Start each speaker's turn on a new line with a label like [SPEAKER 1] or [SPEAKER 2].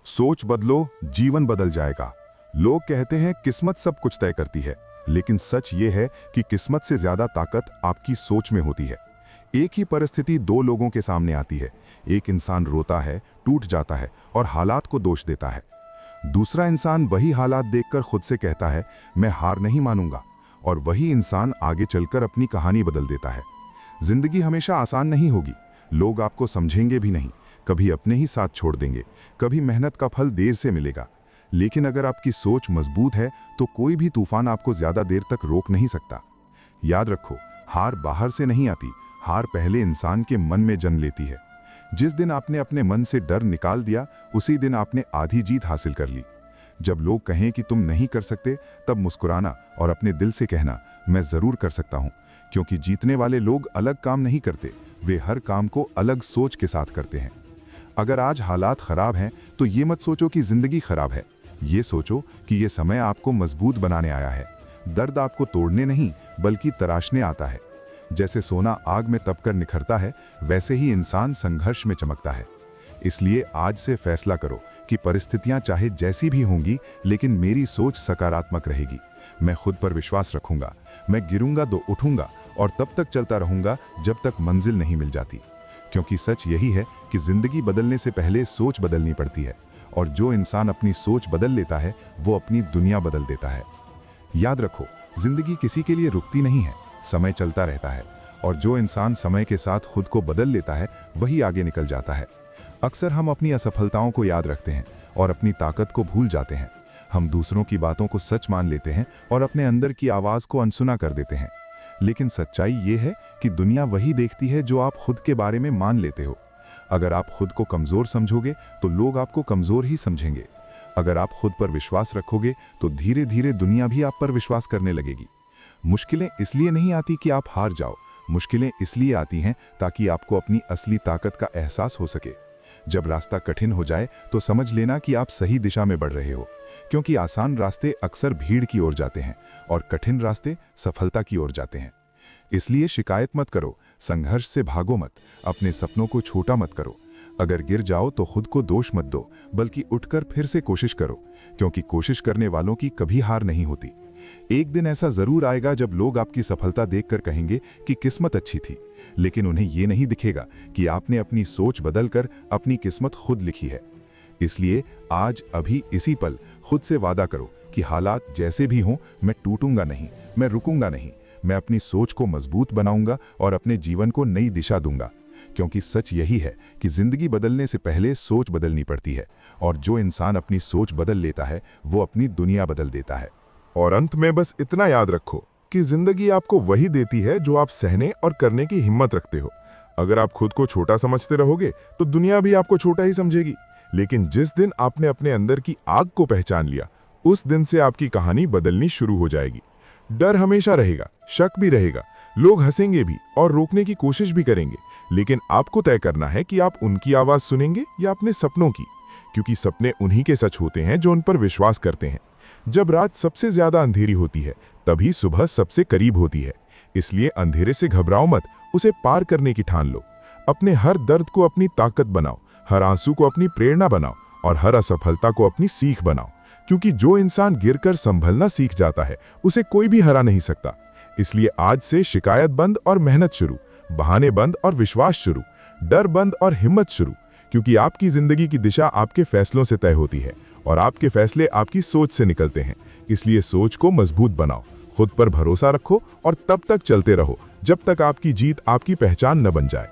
[SPEAKER 1] सोच बदलो, जीवन बदल जाएगा। लोग कहते हैं किस्मत सब कुछ तय करती है, लेकिन सच ये है कि किस्मत से ज्यादा ताकत आपकी सोच में होती है। एक ही परिस्थिति दो लोगों के सामने आती है। एक इंसान रोता है, टूट जाता है और हालात को दोष देता है। दूसरा इंसान वही हालात देखकर खुद से कहता है, मैं हार नहीं मानूंगा, और वही इंसान आगे चलकर अपनी कहानी बदल देता है। जिंदगी हमेशा आसान नहीं होगी। लोग आपको समझेंगे भी नहीं, कभी अपने ही साथ छोड़ देंगे, कभी मेहनत का फल देर से मिलेगा। लेकिन अगर आपकी सोच मजबूत है तो कोई भी तूफान आपको ज्यादा देर तक रोक नहीं सकता। याद रखो, हार बाहर से नहीं आती, हार पहले इंसान के मन में जन्म लेती है। जिस दिन आपने अपने मन से डर निकाल दिया, उसी दिन आपने आधी जीत हासिल कर ली। जब लोग कहें कि तुम नहीं कर सकते, तब मुस्कुराना और अपने दिल से कहना, मैं जरूर कर सकता हूं। क्योंकि जीतने वाले लोग अलग काम नहीं करते, वे हर काम को अलग सोच के साथ करते हैं। अगर आज हालात खराब हैं तो ये मत सोचो कि जिंदगी खराब है। ये सोचो कि ये समय आपको मजबूत बनाने आया है। दर्द आपको तोड़ने नहीं बल्कि तराशने आता है। जैसे सोना आग में तपकर निखरता है, वैसे ही इंसान संघर्ष में चमकता है। इसलिए आज से फैसला करो कि परिस्थितियां चाहे जैसी भी होंगी, लेकिन मेरी सोच सकारात्मक रहेगी। मैं खुद पर विश्वास रखूंगा, मैं गिरूंगा तो उठूंगा और तब तक चलता रहूंगा जब तक मंजिल नहीं मिल जाती। क्योंकि सच यही है कि जिंदगी बदलने से पहले सोच बदलनी पड़ती है, और जो इंसान अपनी सोच बदल लेता है वो अपनी दुनिया बदल देता है। याद रखो, जिंदगी किसी के लिए रुकती नहीं है, समय चलता रहता है, और जो इंसान समय के साथ खुद को बदल लेता है वही आगे निकल जाता है। अक्सर हम अपनी असफलताओं को याद रखते हैं और अपनी ताकत को भूल जाते हैं। हम दूसरों की बातों को सच मान लेते हैं और अपने अंदर की आवाज को अनसुना कर देते हैं। लेकिन सच्चाई ये है कि दुनिया वही देखती है जो आप खुद के बारे में मान लेते हो। अगर आप खुद को कमजोर समझोगे तो लोग आपको कमजोर ही समझेंगे। अगर आप खुद पर विश्वास रखोगे तो धीरे धीरे दुनिया भी आप पर विश्वास करने लगेगी। मुश्किलें इसलिए नहीं आती कि आप हार जाओ, मुश्किलें इसलिए आती हैं ताकि आपको अपनी असली ताकत का एहसास हो सके। जब रास्ता कठिन हो जाए तो समझ लेना कि आप सही दिशा में बढ़ रहे हो, क्योंकि आसान रास्ते अक्सर भीड़ की ओर जाते हैं और कठिन रास्ते सफलता की ओर जाते हैं। इसलिए शिकायत मत करो, संघर्ष से भागो मत, अपने सपनों को छोटा मत करो। अगर गिर जाओ तो खुद को दोष मत दो, बल्कि उठकर फिर से कोशिश करो, क्योंकि कोशिश करने वालों की कभी हार नहीं होती। एक दिन ऐसा जरूर आएगा जब लोग आपकी सफलता देखकर कहेंगे कि किस्मत अच्छी थी, लेकिन उन्हें यह नहीं दिखेगा कि आपने अपनी सोच बदलकर अपनी किस्मत खुद लिखी है। इसलिए आज अभी इसी पल खुद से वादा करो कि हालात जैसे भी हों, मैं टूटूंगा नहीं, मैं रुकूंगा नहीं, मैं अपनी सोच को मजबूत बनाऊंगा और अपने जीवन को नई दिशा दूंगा। क्योंकि सच यही है कि जिंदगी बदलने से पहले सोच बदलनी पड़ती है, और जो इंसान अपनी सोच बदल लेता है वो अपनी दुनिया बदल देता है।
[SPEAKER 2] और अंत में बस इतना याद रखो कि जिंदगी आपको वही देती है जो आप सहने और करने की हिम्मत रखते हो। अगर आप खुद को छोटा समझते रहोगे तो दुनिया भी आपको छोटा ही समझेगी। लेकिन जिस दिन आपने अपने अंदर की आग को पहचान लिया, उस दिन से आपकी कहानी बदलनी शुरू हो जाएगी। डर हमेशा रहेगा, शक भी रहेगा, लोग हंसेंगे भी और रोकने की कोशिश भी करेंगे, लेकिन आपको तय करना है कि आप उनकी आवाज सुनेंगे या अपने सपनों की। क्योंकि सपने उन्हीं के सच होते हैं जो उन पर विश्वास करते हैं। जब रात सबसे ज्यादा अंधेरी होती है, तभी सुबह सबसे करीब होती है। इसलिए अंधेरे से घबराओ मत, उसे पार करने की ठान लो। अपने हर दर्द को अपनी ताकत बनाओ, हर आंसू को अपनी प्रेरणा बनाओ और हर असफलता को अपनी सीख बनाओ। क्योंकि जो इंसान गिरकर संभलना सीख जाता है, उसे कोई भी हरा नहीं सकता। इसलिए आज से शिकायत बंद और मेहनत शुरू, बहाने बंद और विश्वास शुरू, डर बंद और हिम्मत शुरू। क्योंकि आपकी जिंदगी की दिशा आपके फैसलों से तय होती है और आपके फैसले आपकी सोच से निकलते हैं। इसलिए सोच को मजबूत बनाओ, खुद पर भरोसा रखो और तब तक चलते रहो जब तक आपकी जीत आपकी पहचान न बन जाए।